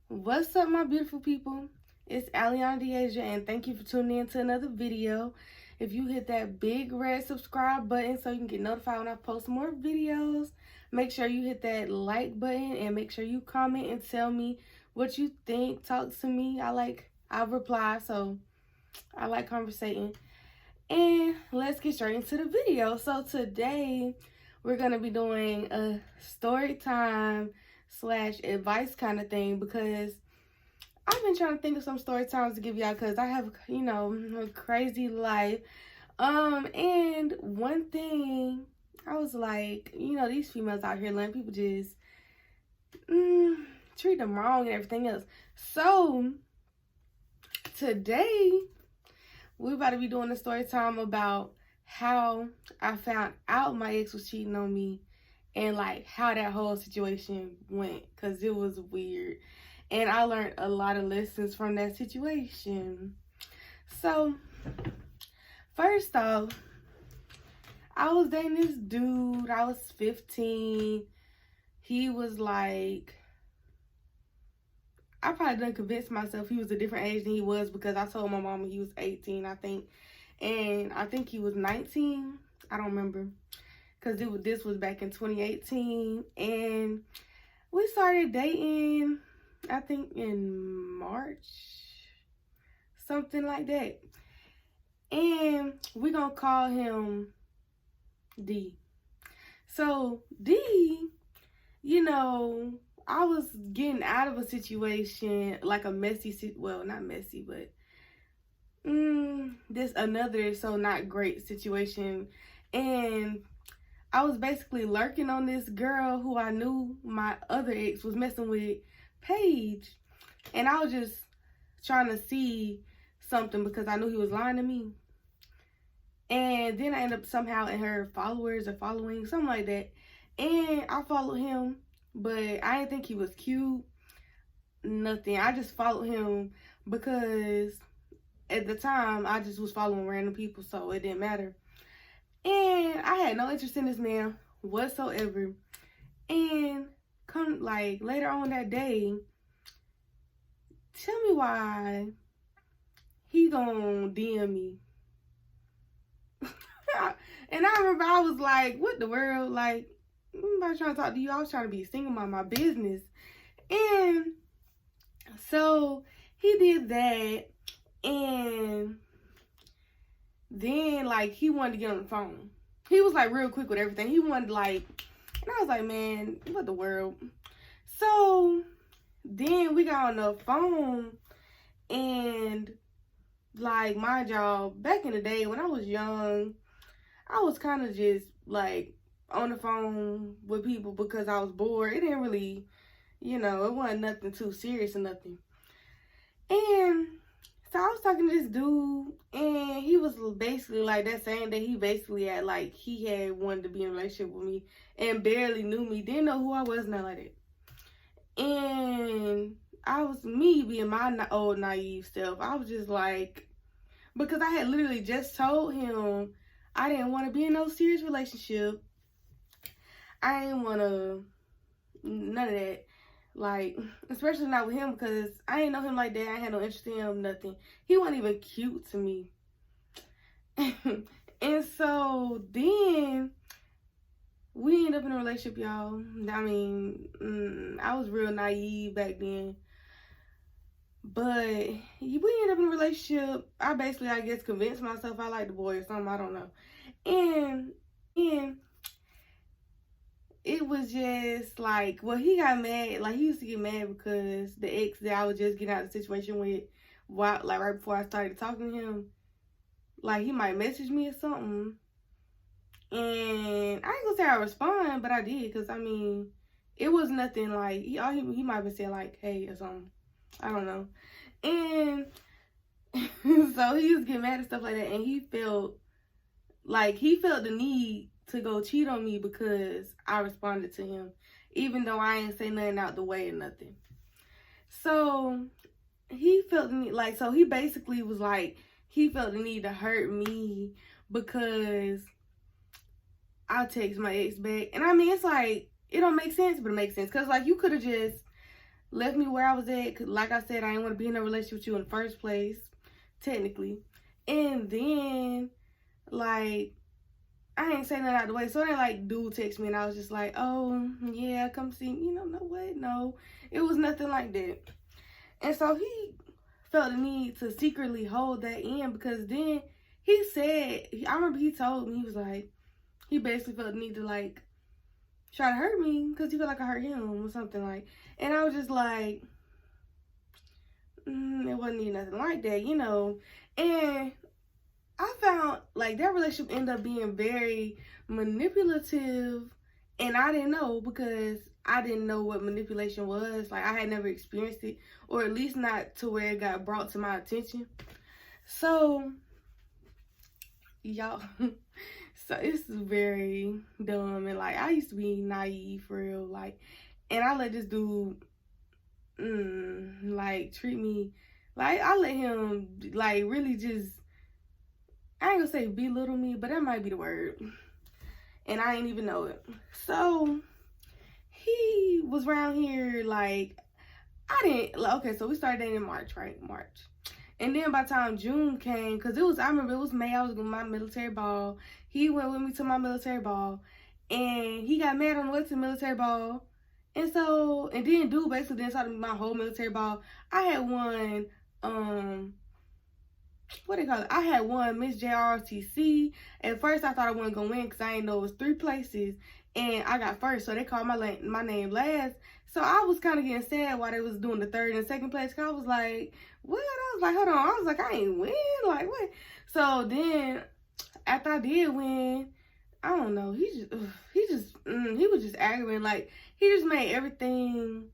What's up, my beautiful people? It's Aliana Deasia, and thank you for tuning in to another video. If you hit that big red subscribe button so you can get notified when I post more videos, make sure you hit that like button and make sure you comment and tell me what you think. Talk to me. I reply, so I like conversating. And let's get straight into the video. So today we're gonna be doing a story time slash advice kind of thing because I've been trying to think of some story times to give y'all because I have, a crazy life. And one thing I was like, these females out here letting people just treat them wrong and everything else. So today we're about to be doing a story time about how I found out my ex was cheating on me and like how that whole situation went because it was weird. And I learned a lot of lessons from that situation. So, first off, I was dating this dude. I was 15. He was like, I probably done convinced myself he was a different age than he was because I told my mama he was 18, I think. And I think he was 19. I don't remember. Because this was back in 2018. And we started dating, I think, in March. Something like that. And we're going to call him D. So, D, I was getting out of a situation, like a messy, well, not messy, but this another so not great situation. And I was basically lurking on this girl who I knew my other ex was messing with, Paige. And I was just trying to see something because I knew he was lying to me. And then I ended up somehow in her followers or following, something like that. And I followed him, but I didn't think he was cute. Nothing. I just followed him because at the time I just was following random people, so it didn't matter. And I had no interest in this man whatsoever. And come like later on that day, tell me why he gonna DM me. And I remember I was like, what the world? Like, I'm trying to talk to you. I was trying to be single, mind my business. And so he did that. And then, like, he wanted to get on the phone. He was, like, real quick with everything. He wanted, like, and I was like, man, what the world? So then we got on the phone. And, like, mind y'all, back in the day when I was young, I was kind of just, like, on the phone with people because I was bored. It didn't really, it wasn't nothing too serious or nothing. And so I was talking to this dude, and he was basically like that saying that he basically had, like, he had wanted to be in a relationship with me and barely knew me, didn't know who I was, nothing like that. And I was, me being my old naive self, I was just like, because I had literally just told him I didn't want to be in no serious relationship. I didn't want to, none of that. Like, especially not with him because I didn't know him like that. I had no interest in him, nothing. He wasn't even cute to me. And so then we ended up in a relationship, y'all. I mean, I was real naive back then. But we ended up in a relationship. I basically, I guess, convinced myself I liked the boy or something. I don't know. And it was just like, well, he got mad. Like, he used to get mad because the ex that I was just getting out of the situation with, like, right before I started talking to him, like, he might message me or something. And I ain't gonna say I respond, but I did because, I mean, it was nothing like, he might have said, like, hey, or something. I don't know. And so he used to get mad and stuff like that. And he felt the need to go cheat on me because I responded to him, even though I ain't say nothing out the way or nothing. So he felt the need, like, so he basically was like, he felt the need to hurt me because I text my ex back. And I mean, it's like, it don't make sense, but it makes sense. Because, like, you could have just left me where I was at. Cause like I said, I didn't want to be in a relationship with you in the first place, technically. And then, like, I ain't say nothing out the way. So then, like, dude text me, and I was just like, oh, yeah, come see me. No what? No. It was nothing like that. And so he felt the need to secretly hold that in, because then he said, I remember he told me, he was like, he basically felt the need to, like, try to hurt me because he felt like I hurt him or something, like. And I was just like, it wasn't even nothing like that, you know. And I found, like, that relationship ended up being very manipulative, and I didn't know, because I didn't know what manipulation was. Like, I had never experienced it, or at least not to where it got brought to my attention. So, y'all, so it's very dumb, and, like, I used to be naive for real, like, and I let this dude, like, treat me, like, I let him, like, really just, I ain't gonna say belittle me, but that might be the word. And I ain't even know it. So, he was around here, like, I didn't, like, okay, so we started dating in March, right? March. And then by the time June came, because I remember it was May, I was going to my military ball. He went with me to my military ball. And he got mad on the way to the military ball. And so, and then dude basically didn't talk to me my whole military ball. I had won, what do you call it? I had won Miss JRTC. At first, I thought I wasn't going to win because I didn't know it was 3 places. And I got first, so they called my name last. So I was kind of getting sad while they was doing the 3rd and 2nd place. Cause I was like, what? I was like, hold on. I was like, I ain't win. Like, what? So then, after I did win, I don't know. He was just aggravating. Like, he just made everything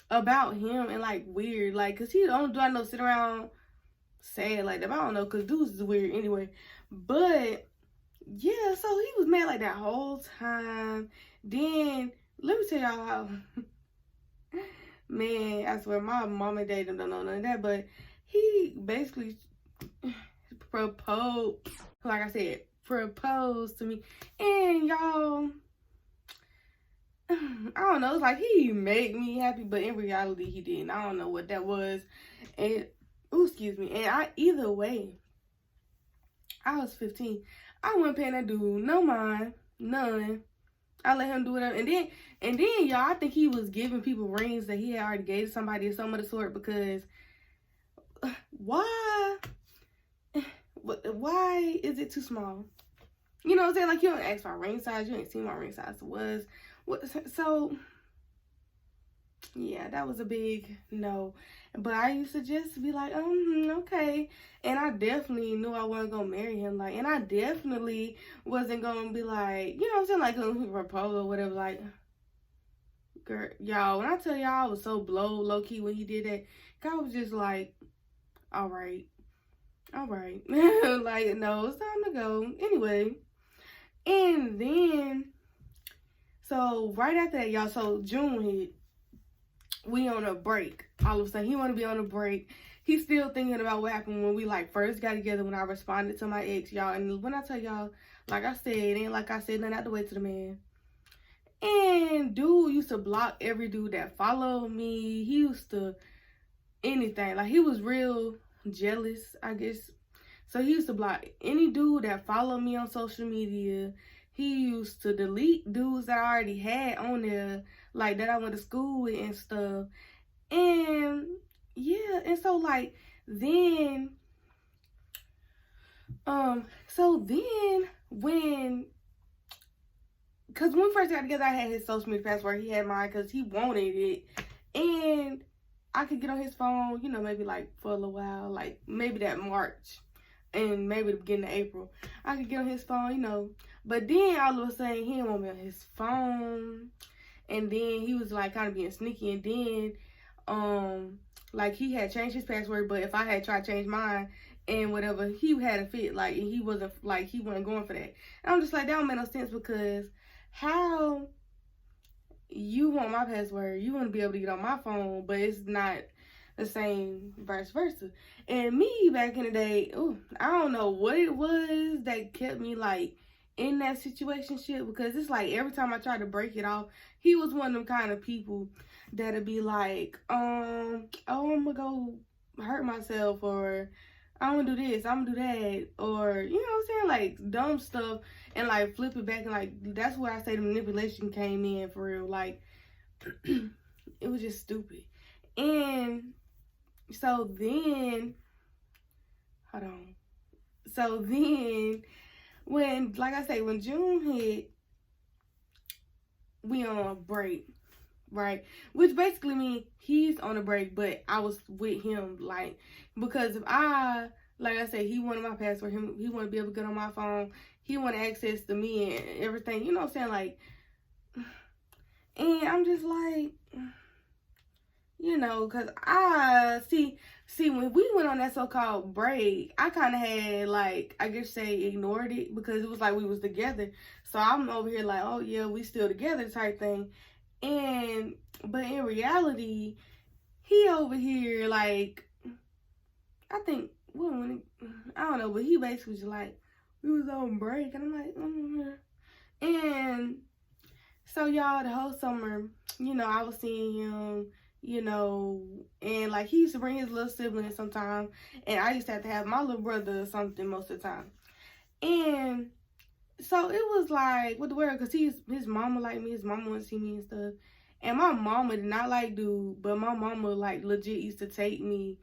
about him and, like, weird. Like, cause he don't do I know sit around sad like that. I don't know, cause dudes is weird anyway. But yeah, so he was mad like that whole time. Then let me tell y'all how, man, I swear my mom and dad don't know none of that, but he basically proposed, like I said, proposed to me. And y'all, I don't know, it's like he made me happy, but in reality he didn't. I don't know what that was. And excuse me. And either way, I was 15. I wasn't paying that dude no mind, none. I let him do whatever. And then, y'all, I think he was giving people rings that he had already gave to somebody or some of the sort, because why is it too small? You know what I'm saying? Like, you don't ask for a ring size. You ain't seen my ring size was. So, yeah, that was a big no. But I used to just be like, okay. And I definitely knew I wasn't going to marry him. Like, and I definitely wasn't going to be like, you know what I'm saying? Like, he proposed or whatever. Like, girl, y'all, when I tell y'all I was so low-key when he did that, I was just like, all right. Like, no, it's time to go. Anyway. And then, so right after that, y'all, so June hit. We on a break. All of a sudden, he want to be on a break. He's still thinking about what happened when we, like, first got together, when I responded to my ex, y'all. And when I tell y'all, like I said, it ain't like I said nothing out the way to the man. And dude used to block every dude that followed me. He used to anything. Like, he was real jealous, I guess. So he used to block any dude that followed me on social media. He used to delete dudes that I already had on there, like, that I went to school with and stuff. And, yeah, and so, like, then, because when we first got together, I had his social media password. He had mine because he wanted it. And I could get on his phone, you know, maybe, like, for a little while, like, maybe that March. And maybe the beginning of April, I could get on his phone, you know. But then all of a sudden, he didn't want me on his phone. And then he was like kind of being sneaky. And then, like, he had changed his password. But if I had tried to change mine and whatever, he had a fit. Like, and he wasn't going for that. And I'm just like, that don't make no sense, because how you want my password, you want to be able to get on my phone, but it's not the same, vice versa. And me back in the day, I don't know what it was that kept me, like, in that situation shit, because it's like every time I tried to break it off, he was one of them kind of people that'll be like, oh, I'm gonna go hurt myself, or I'm gonna do this, I'm gonna do that, or you know what I'm saying, like dumb stuff, and like flip it back, and like that's where I say the manipulation came in for real. Like it was just stupid. And so then, hold on. So then, when, like I say, when June hit, we on a break, right? Which basically means he's on a break, but I was with him, like, because if I, like I said, he wanted my password, he wanted to be able to get on my phone, he wanted access to me and everything, you know what I'm saying, like, and I'm just like, you know, because I, see, when we went on that so-called break, I kind of had, like, I guess say ignored it, because it was like we was together, so I'm over here like, oh yeah, we still together type thing. And but in reality, he over here like, I think, well, I don't know, but he basically was like, we was on break, and I'm like, and so y'all, the whole summer, you know, I was seeing him, you know, and like he used to bring his little siblings sometimes, and I used to have my little brother or something most of the time. And so it was like, what the world, because his mama like me, his mama wanted to see me and stuff. And my mama did not like dude, but my mama like legit used to take me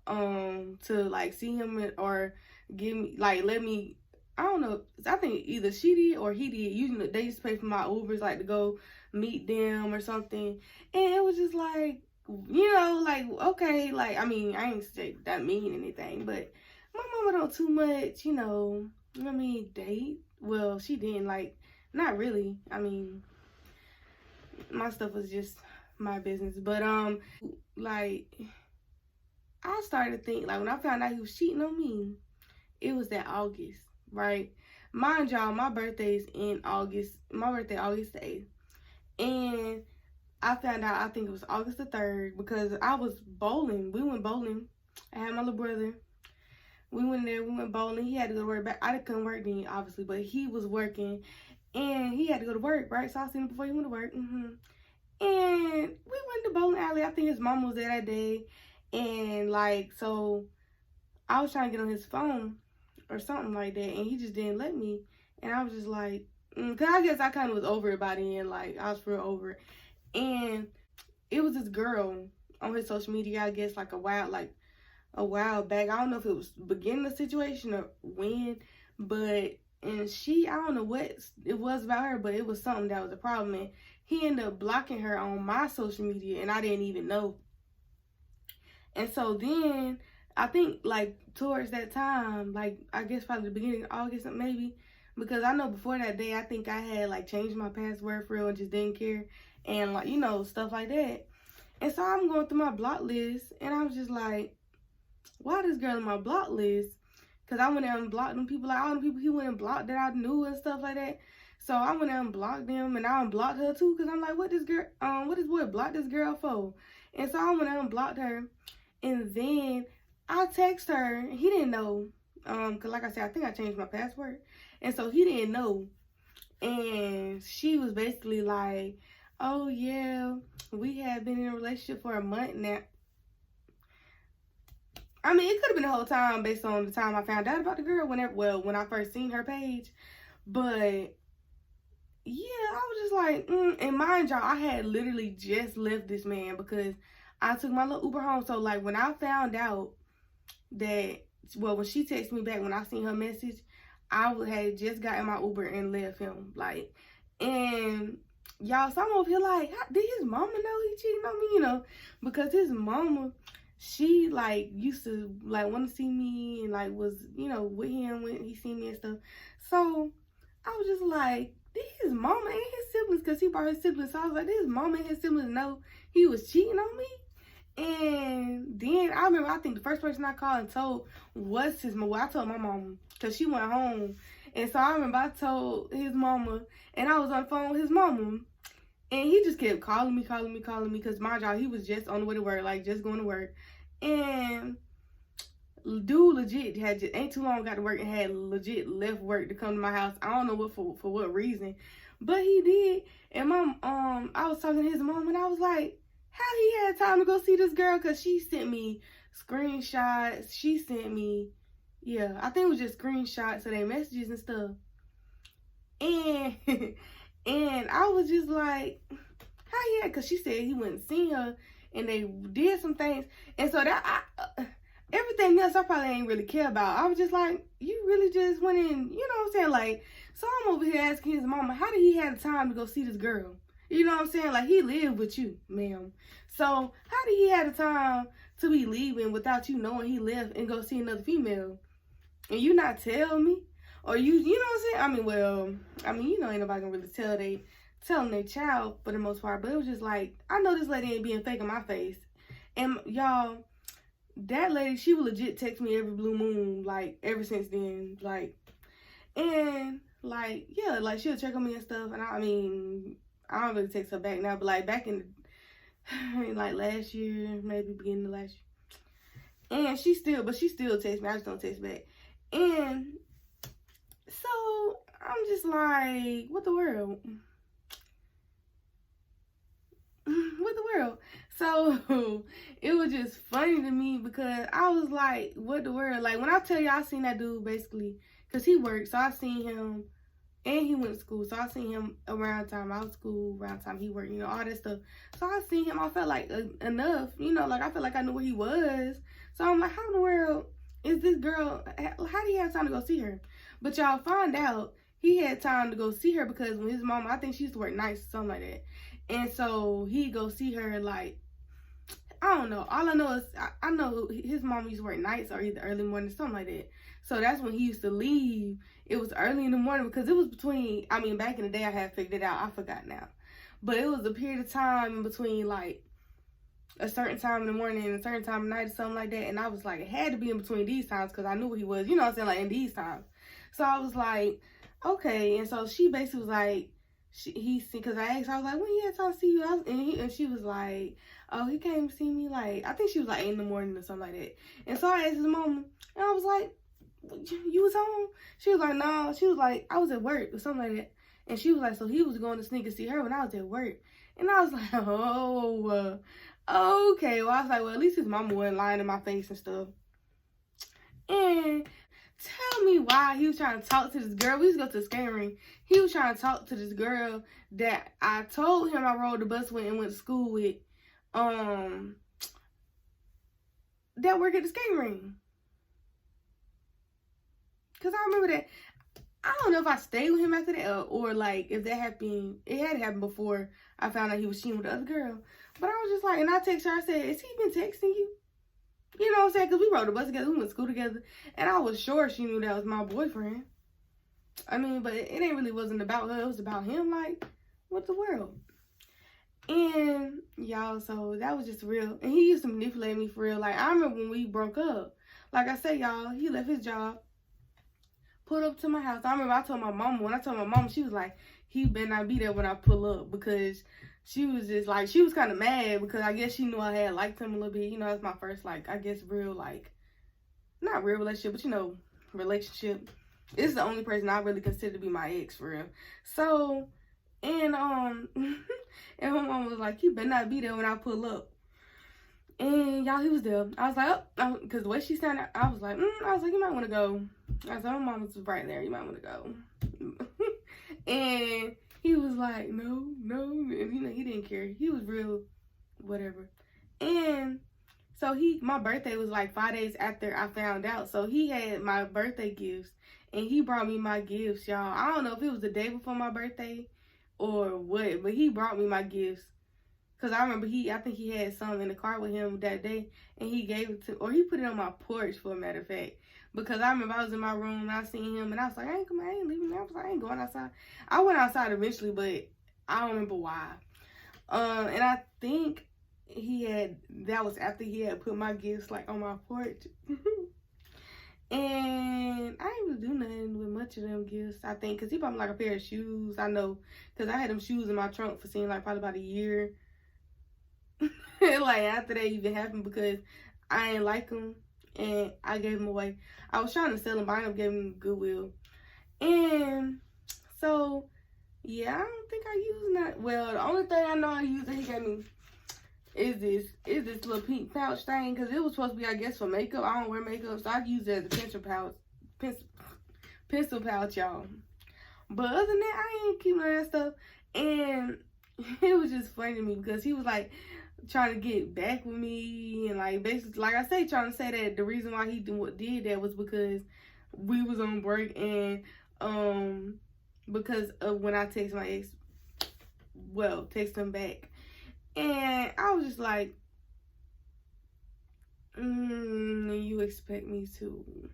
to like see him, or give me, like, let me, I don't know, I think either she did or he did. Usually they used to pay for my Ubers, like to go meet them or something. And it was just like, you know, like, okay, like, I mean, I ain't say that mean anything, but my mama don't too much, you know, I mean, date. Well, she didn't, like, not really. I mean, my stuff was just my business. But, like, I started to think, like, when I found out he was cheating on me, it was that August, right? Mind y'all, my birthday is in August. My birthday, August the 8th. And I found out, I think it was August the 3rd, because I was bowling. We went bowling. I had my little brother. We went there, we went bowling. He had to go to work back. I couldn't work then, obviously, but he was working. And he had to go to work, right? So I seen him before he went to work. And we went to bowling alley. I think his mom was there that day. And, like, so I was trying to get on his phone or something like that. And he just didn't let me. And I was just like, because I guess I kind of was over it by then. Like, I was real over it. And it was this girl on his social media, I guess, like a while back. I don't know if it was beginning the situation or when, but, and she, I don't know what it was about her, but it was something that was a problem, and he ended up blocking her on my social media, and I didn't even know. And so then, I think, like, towards that time, like, I guess probably the beginning of August, maybe, because I know before that day, I think I had, like, changed my password for real and just didn't care, and, like, you know, stuff like that. And so I'm going through my block list, and I was just like, why this girl in my block list? Because I went out and blocked them people, like all the people he went and blocked that I knew and stuff like that. So I went out and blocked them, and I unblocked her too, because I'm like, what this boy blocked this girl for? And so I went out and blocked her, and then I text her, and he didn't know, because like I said, I think I changed my password, and so he didn't know. And she was basically like, oh yeah, we have been in a relationship for a month now. I mean, it could have been the whole time based on the time I found out about the girl, when I first seen her page. But, yeah, I was just like, and mind y'all, I had literally just left this man because I took my little Uber home. So, like, when I found out that, well, when she texted me back, when I seen her message, I had just gotten my Uber and left him. Like, and y'all, so I'm over here like, did his mama know he cheating on me? You know, because his mama, she, like, used to, like, want to see me and, like, was, you know, with him when he seen me and stuff. So, I was just like, did his mama and his siblings, because he brought his siblings, so I was like, did his mama and his siblings know he was cheating on me? And then, I remember, I think the first person I called and told was his mama. Well, I told my mama, because she went home. And so, I remember I told his mama, and I was on the phone with his mama. And he just kept calling me, because mind y'all, he was just on the way to work, like, just going to work. And dude legit ain't too long got to work and had legit left work to come to my house. I don't know for what reason, but he did. And I was talking to his mom, and I was like, how he had time to go see this girl, because she sent me screenshots. She sent me, yeah, I think it was just screenshots of their messages and stuff. And and I was just like, how he had, because she said he wouldn't see her and they did some things. And so that everything else I probably ain't really care about. I was just like, you really just went in, you know what I'm saying? Like, so I'm over here asking his mama, how did he have the time to go see this girl? You know what I'm saying? Like, he lived with you, ma'am. So how did he have the time to be leaving without you knowing he left and go see another female? And you not tell me? Or you know what I'm saying? I mean, well, you know, ain't nobody gonna really telling their child for the most part. But it was just like, I know this lady ain't being fake in my face. And y'all, that lady, she would legit text me every blue moon, like, ever since then. Like, and, like, yeah, like, she'll check on me and stuff. And I mean, I don't really text her back now. But, like, back in, like, last year, maybe beginning of last year. And she still texts me. I just don't text back. And so I'm just like, what the world? What the world? So it was just funny to me because I was like, what the world? Like, when I tell you I seen that dude basically, because he worked, so I seen him, and he went to school, so I seen him around the time I was in school, around the time he worked, you know, all that stuff. So I seen him, I felt like enough, you know, like I felt like I knew where he was. So I'm like, how in the world is this girl, how do you have time to go see her? But y'all find out he had time to go see her because when his mama, I think she used to work nights or something like that. And so he go see her, like, I don't know. All I know is I know his mom used to work nights or either early morning or something like that. So that's when he used to leave. It was early in the morning because it was between, I mean, back in the day I had figured it out. I forgot now. But it was a period of time in between, like, a certain time in the morning and a certain time of night or something like that. And I was like, it had to be in between these times because I knew who he was, you know what I'm saying, like, in these times. So I was like, okay. And so she basically was like, because I asked her, I was like, when he had time to see you? And she was like, oh, he came to see me, like, I think she was like 8 in the morning or something like that. And so I asked his mama, and I was like, you was home? She was like, no. She was like, I was at work or something like that. And she was like, so he was going to sneak and see her when I was at work. And I was like, oh, okay. Well, I was like, well, at least his mama wasn't lying in my face and stuff. And tell me why he was trying to talk to this girl. We used to go to the skating rink. He was trying to talk to this girl that I told him I rode the bus with and went to school with, that worked at the skating rink. Because I remember that, I don't know if I stayed with him after that or like if that happened, it had happened before I found out he was cheating with the other girl. But I was just like, and I texted her, I said, has he been texting you? You know what I'm saying? Because we rode the bus together, we went to school together, and I was sure she knew that was my boyfriend. I mean, but it ain't really wasn't about her, it was about him. Like, what the world? And y'all, so that was just real. And he used to manipulate me for real. Like, I remember when we broke up, like I said, y'all, he left his job, pulled up to my house. I remember I told my mama, when I told my mama, she was like, he better not be there when I pull up, because she was just like, she was kind of mad because I guess she knew I had liked him a little bit. You know, that's my first, like, I guess real, like, not real relationship, but, you know, relationship. This is the only person I really consider to be my ex, for real. So, and, and my mom was like, you better not be there when I pull up. And, y'all, he was there. I was like, oh, because the way she sounded, I was like, you might want to go. I was like, my mom was right there, you might want to go. And he was like, no. And, you know, he didn't care. He was real, whatever. And so my birthday was like 5 days after I found out. So he had my birthday gifts. And he brought me my gifts, y'all. I don't know if it was the day before my birthday or what. But he brought me my gifts. Because I remember I think he had some in the car with him that day. And he gave it to, or he put it on my porch, for a matter of fact. Because I remember I was in my room and I seen him and I was like, I ain't leaving. I was like, I ain't going outside. I went outside eventually, but I don't remember why. And I think that was after he had put my gifts like on my porch. And I didn't really do nothing with much of them gifts, I think. Because he bought me like a pair of shoes. I know. Because I had them shoes in my trunk for seeing like probably about a year. Like after that even happened, because I ain't like them. And I gave them away. I was trying to sell them, but I ended up giving them Goodwill. And so, yeah, I don't think I used that. Well, the only thing I know I used that he gave me, is this little pink pouch thing, because it was supposed to be, I guess, for makeup. I don't wear makeup, so I use it as a pencil pouch, y'all. But other than that, I ain't keep none of that stuff. And it was just funny to me because he was like trying to get back with me, and like basically, like I say, trying to say that the reason why he did that was because we was on break, and because of when I text my ex, text him back. And I was just like, you expect me to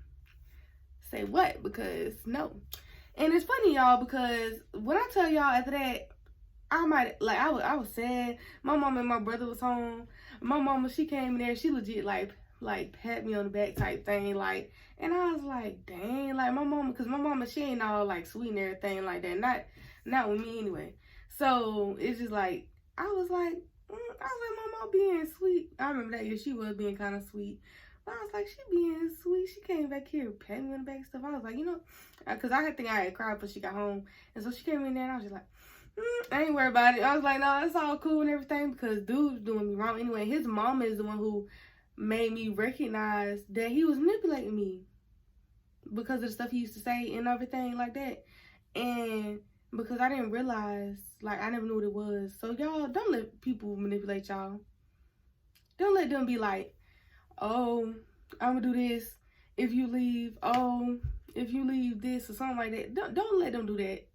say what? Because no. And it's funny, y'all, because when I tell y'all after that, I was sad. My mom and my brother was home. My mama, she came in there, she legit like pat me on the back type thing, like, and I was like, dang, like my mama, because my mama, she ain't all like sweet and everything like that, not with me anyway. So it's just like, I was like, Mama being sweet. I remember that year she was being kind of sweet. But I was like, she being sweet. She came back here, patting me on the back and stuff. I was like, because I think I had cried before she got home. And so she came in there and I was just like, I ain't worried about it. I was like, no, it's all cool and everything, because dude's doing me wrong anyway. His mama is the one who made me recognize that he was manipulating me because of the stuff he used to say and everything like that. And because I didn't realize, like, I never knew what it was. So, y'all, don't let people manipulate y'all. Don't let them be like, oh, I'm going to do this if you leave. Oh, if you leave this or something like that. Don't let them do that.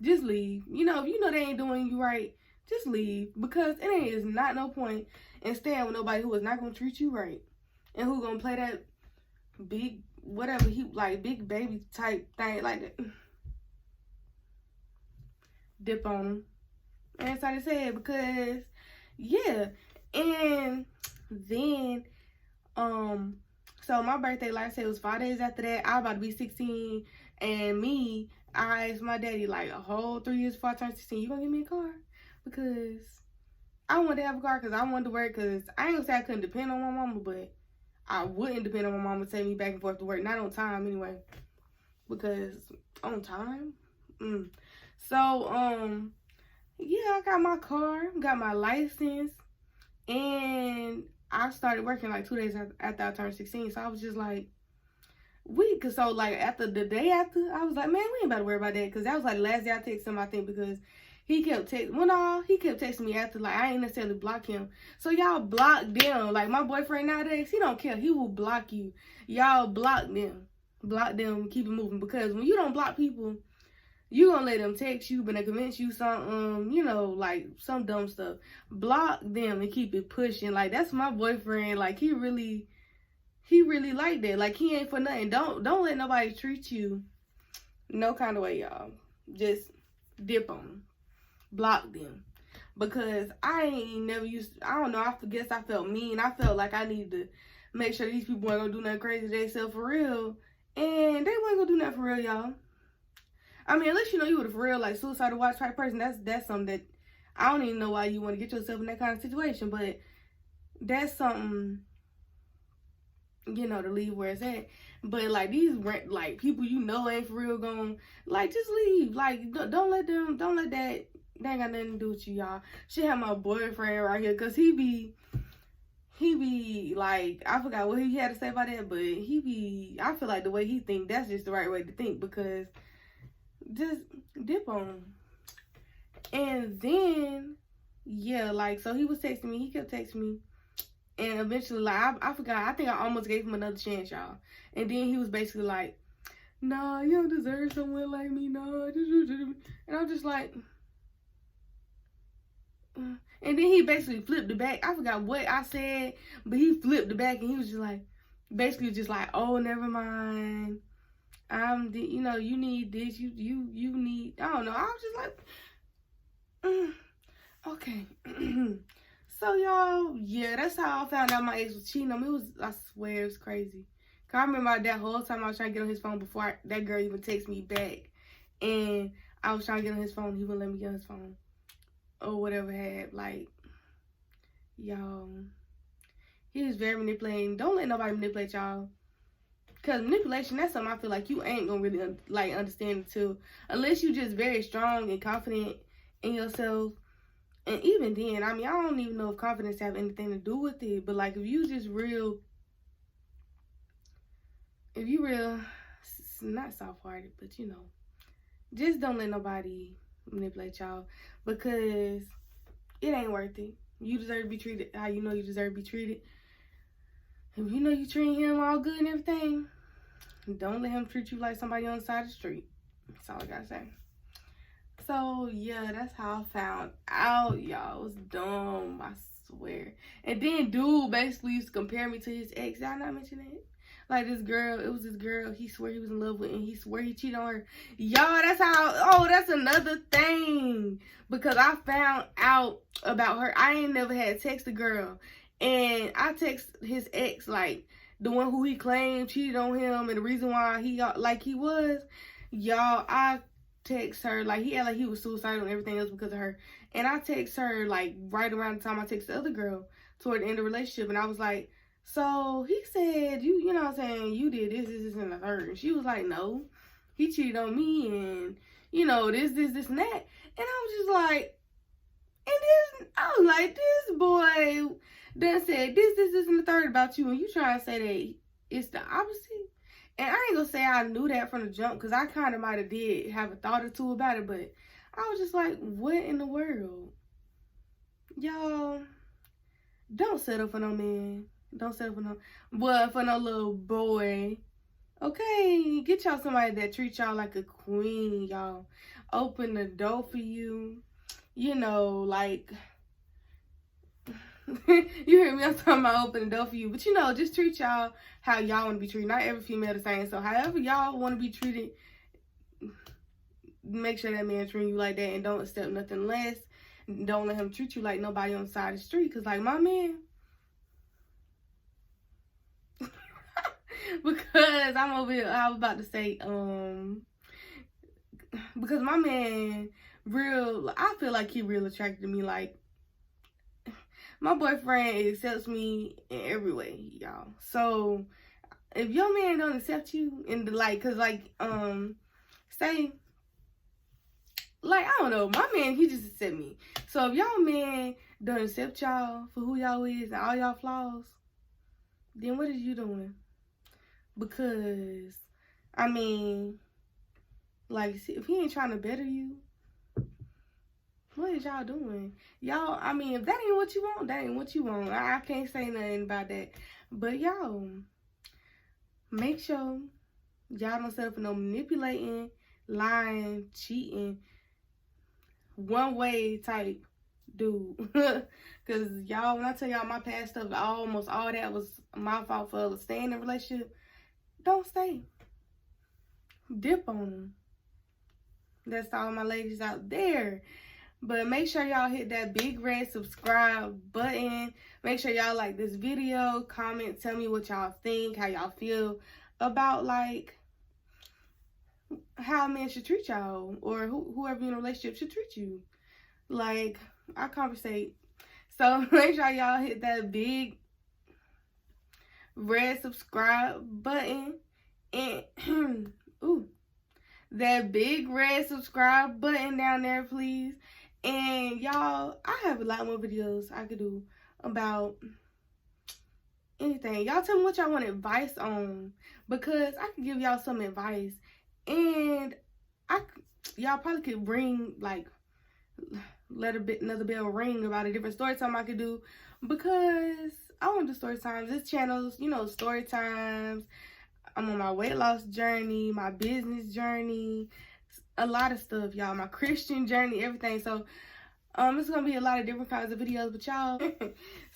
Just leave. If you know they ain't doing you right, just leave. Because it is not no point in staying with nobody who is not going to treat you right. And who going to play that big, whatever, big baby type thing like that. Dip on them. And that's how they said, because, yeah. And then, so my birthday, like I said, was 5 days after that. I was about to be 16. And I asked my daddy, like, a whole 3 years before I turned 16, you gonna give me a car? Because I wanted to have a car, because I wanted to work, because I ain't gonna say I couldn't depend on my mama, but I wouldn't depend on my mama to take me back and forth to work. Not on time, anyway. Because on time? So, yeah, I got my car, got my license, and I started working like 2 days after I turned 16. So I was just like, after the day after, I was like, man, we ain't about to worry about that, because that was like the last day I texted him, I think, because he kept texting me after, like, I ain't necessarily block him. So y'all block them. Like, my boyfriend nowadays, he don't care. He will block you. Y'all block them. Block them, keep it moving, because when you don't block people, you gonna let them text you, but they convince you something, like some dumb stuff. Block them and keep it pushing. Like, that's my boyfriend. Like, he really like that. Like, he ain't for nothing. Don't let nobody treat you no kind of way, y'all. Just dip on them. Block them. Because I ain't never I don't know, I guess I felt mean. I felt like I needed to make sure these people weren't gonna do nothing crazy to themselves for real. And they weren't gonna do nothing for real, y'all. I mean, unless you were the for real, like, suicidal watch type person, that's something that I don't even know why you want to get yourself in that kind of situation, but that's something, to leave where it's at. But, like, these, like, people ain't for real going, like, just leave. Like, don't let that, they ain't got nothing to do with you, y'all. She had my boyfriend right here, because he be, like, I forgot what he had to say about that, but I feel like the way he think, that's just the right way to think, because just dip on him. And then, yeah, like, so he was texting me. He kept texting me. And eventually, like, I forgot. I think I almost gave him another chance, y'all. And then he was basically like, nah, you don't deserve someone like me, nah. And I'm just like, and then he basically flipped it back. I forgot what I said, but he flipped it back, and he was just like, basically just like, oh, never mind. You need this, you need, I don't know. I was just like, okay. So, y'all, yeah, that's how I found out my ex was cheating on me. I swear, it was crazy. Cause I remember that whole time I was trying to get on his phone before that girl even texted me back. And I was trying to get on his phone, he wouldn't let me get on his phone. Or whatever had, like, y'all, he was very manipulating. Don't let nobody manipulate y'all. Because manipulation, that's something I feel like you ain't going to really, understand until, unless you just very strong and confident in yourself And even then, I mean, I don't even know if confidence have anything to do with it. But like, if you real, not soft-hearted, but you know, just don't let nobody manipulate y'all, because it ain't worth it. You deserve to be treated how you know you deserve to be treated. If you know you treating him all good and everything, don't let him treat you like somebody on the side of the street. That's all I gotta say. So yeah, that's how I found out, y'all. It was dumb, I swear. And then dude basically used to compare me to his ex. Y'all not mention it? Like this girl, it was this girl he swore he was in love with, and he swore he cheated on her. Y'all, that's how, that's another thing. Because I found out about her. I ain't never had text the girl. And I text his ex, like, the one who he claimed cheated on him, and the reason why he was, y'all, I text her, like, he had like he was suicidal and everything else because of her. And I text her, like, right around the time I text the other girl toward the end of the relationship. And I was like, so he said, you know what I'm saying, you did this, and the third. And she was like, no, he cheated on me, and, you know, this, and that. And I was just like, this boy done said this, and the third about you, and you trying to say that it's the opposite. And I ain't gonna say I knew that from the jump, because I kind of might have did have a thought or two about it, but I was just like, what in the world? Y'all, don't settle for no man. Don't settle for no little boy. Okay, get y'all somebody that treats y'all like a queen, y'all. Open the door for you. You know, like, you hear me? I'm talking about open the door for you. But, you know, just treat y'all how y'all want to be treated. Not every female the same. So, however y'all want to be treated, make sure that man treat you like that, and don't accept nothing less. Don't let him treat you like nobody on the side of the street. Because, like, my man... because I'm over here, I was about to say, because my man, I feel like he real attracted to me. Like, my boyfriend accepts me in every way, y'all. So, if your man don't accept you, and like, cause like, say, like, I don't know, my man, he just accept me. So, if y'all man don't accept y'all for who y'all is and all y'all flaws, then what is you doing? Because, I mean, like, see, if he ain't trying to better you, what is y'all doing? Y'all, I mean, if that ain't what you want, that ain't what you want. I can't say nothing about that. But, y'all, make sure y'all don't settle for no manipulating, lying, cheating, one-way type dude. Because, y'all, when I tell y'all my past stuff, almost all that was my fault for staying in a relationship. Don't stay. Dip on them. That's all my ladies out there. But make sure y'all hit that big red subscribe button. Make sure y'all like this video. Comment. Tell me what y'all think. How y'all feel about, like, how a man should treat y'all. Or whoever in a relationship should treat you. Like, I conversate. So make sure y'all hit that big red subscribe button, and that big red subscribe button down there, please. And y'all, I have a lot more videos I could do about anything. Y'all tell me what y'all want advice on, because I can give y'all some advice, and y'all probably could ring, like, let another bell ring about a different story time I could do, because I want to do story times. This channel's, you know, story times. I'm on my weight loss journey, my business journey, a lot of stuff, y'all. My Christian journey, everything. So, it's gonna be a lot of different kinds of videos, but y'all.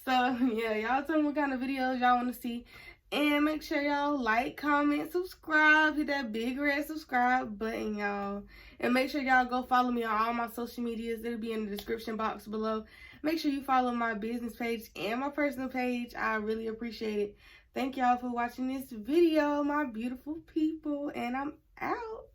So yeah, y'all tell me what kind of videos y'all want to see, and make sure y'all like, comment, subscribe, hit that big red subscribe button, y'all. And make sure y'all go follow me on all my social medias. It'll be in the description box below. Make sure you follow my business page and my personal page. I really appreciate it. Thank y'all for watching this video, my beautiful people, and I'm out.